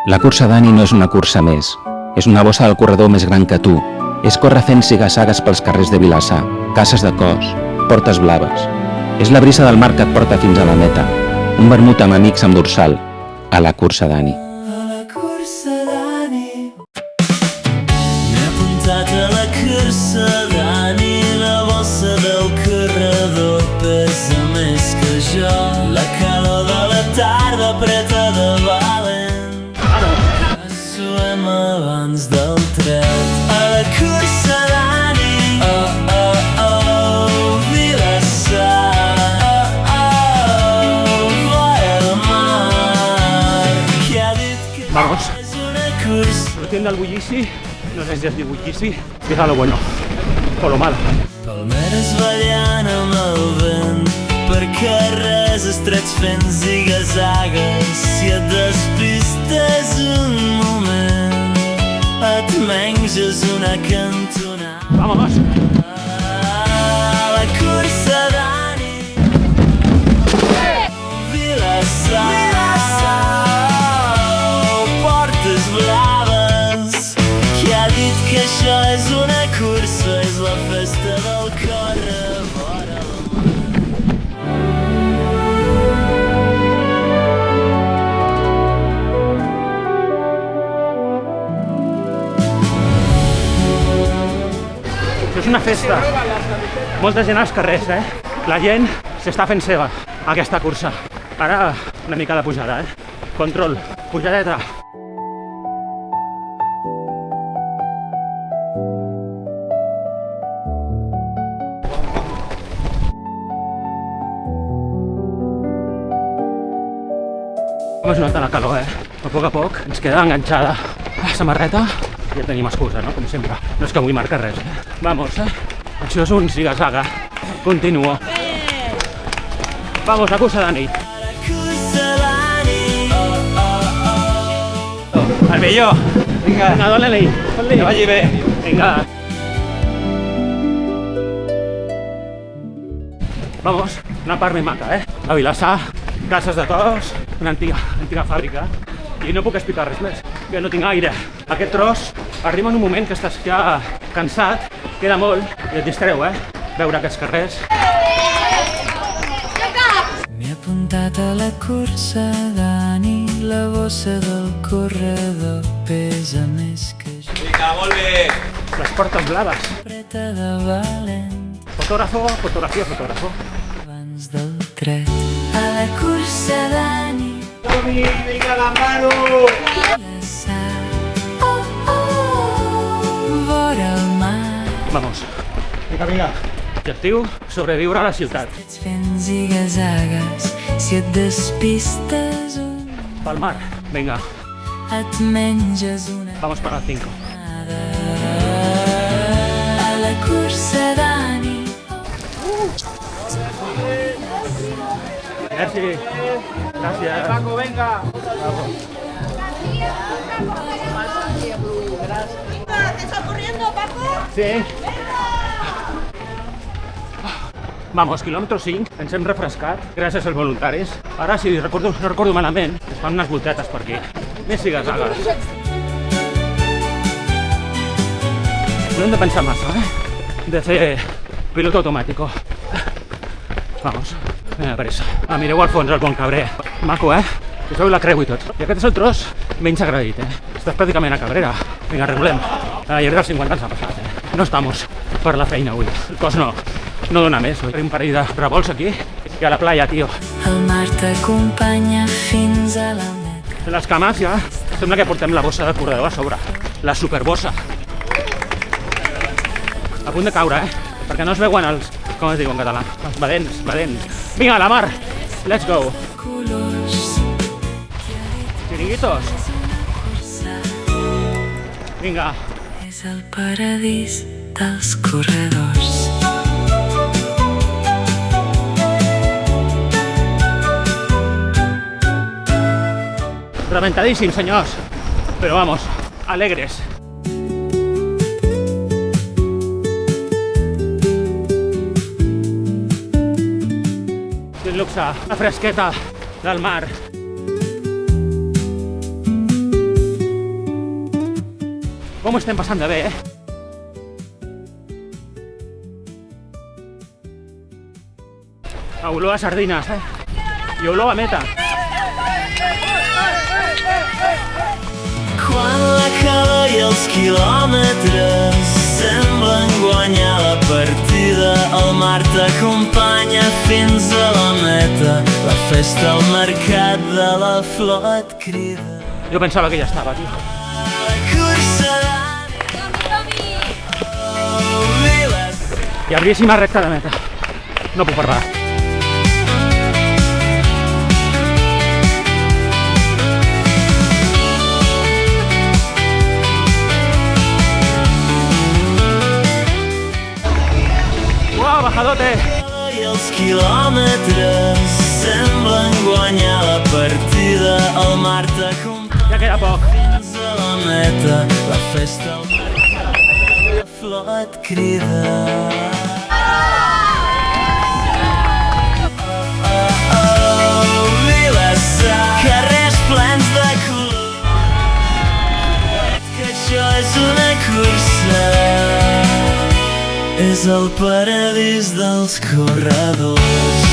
La cursa d'Ani no és una cursa més. És una bossa del corredor més gran que tu. És córrer fent ziga-zagues pels carrers de Vilassar, cases de cos, portes blaves. És la brisa del mar que et porta fins a la meta. Un vermut amb amics amb dorsal. A la cursa d'Ani. A la cursa d'Ani. M'he apuntat a la cursa d'Ani. La bossa del corredor pesa més que jo. La calor de la tarda apreta de valent. Suem abans del tret. A la cursa d'Ani. Oh, oh, oh, Vilassar. Oh, oh, vora el mar. Qui ha dit que Vamos. és una cursa? Lo tienda el bullici, no sé si es diu bullici, fija lo bueno, o lo malo. Palmeres ballant amb el vent per carrers estrets fent ziga-zagues. Si et despistes un moment et menges una cantonada. Vamos. A la cursa d'Ani. Vilassar. Portes blaves. Qui ha dit que això és una cursa? És la festa del córrer vora el mar. Això és una festa. Molta gent als carrers, La gent s'està fent seva aquesta cursa. Ara una mica de pujada, Control, pujadeta. Hemos notat la calor, A poc ens queda enganxada la samarreta i ja tenim excusa, no? Com sempre. No és que vull marcar res, Vamos, Això és un ziga-zaga. Continuo. Vamos, la cursa d'Ani. A la cursa d'Ani. Oh, oh, oh. El millor. Vinga, dóna-li. Que vagi bé. Vinga. Vamos, una part més maca, A Vilassar, cases de cos, una antiga fàbrica. I no puc explicar res més, que no tinc aire. Aquest tros arriba en un moment que estàs ja cansat, queda molt i et distreu, Veure aquests carrers. M'he apuntat a la cursa d'Ani. La bossa del corredor pesa més que jo. Vinga, molt bé! Les portes blaves. Apreta de valent Fotógrafo, fotògrafo. abans del tret. A la cursa d'Ani. Tomi, vinga, la mano! Vilassar. Oh, oh, vora el mar. Vamos. Vinga. Objectiu, sobreviure a la ciutat. Ets fent ziga-zagues. Si et despistes un Pel mar. Vinga, et menges una vamos para las 5. nada. A la cursa d'Ani. Merci. Gràcies. Paco, venga! ¿Te está corriendo, Paco? Sí. Vamos, quilòmetre 5, ens hem refrescat, gràcies als voluntaris. Ara, si no recordo malament, es fan unes voltetes per aquí. Més ziga-zagues. No hem de pensar massa, De fer piloto automàtico. Vamos, pressa. Mireu al fons el Pont Cabrer. Maco, Que feu la creu i tot. I aquest és el tros menys agredit, Estàs pràcticament a Cabrera. Vinga, regulem. Llarg dels 50 ens ha passat, No estamos per la feina avui. El cos no dona més. Tenim un parell de revolts aquí i a la playa, tio. El mar t'acompanya fins a la meta. Les cames ja sembla que portem la bossa del corredor a sobre. La superbossa. A punt de caure, Perquè no es veuen els... Com es diu en català? Els badents. Vinga, a la mar! Let's go! Colors. Chiringuitos. Vinga. És el paradís dels corredors. Reventadíssim, senyors. Però vamos, alegres. Quin luxe, la fresqueta del mar. Com ho estem passant de bé, Olor a sardines, I olor a meta. Quan la cala i els quilòmetres semblen guanyar la partida, el mar t'acompanya fins a la meta. La festa al mercat de la flor et crida. Jo pensava que ja estava, tio. La cursa d'ànima, oh, viles. Llarguíssima recta de meta. No puc parlar. Uau, bajadote! I els quilòmetres semblen guanyar la partida, el mar t'acompanya Ja queda poc. fins a la meta. La festa al mercat de la flor et crida. Vilassar, carrers plens de color, que això és una cursa, és el paradís dels corredors.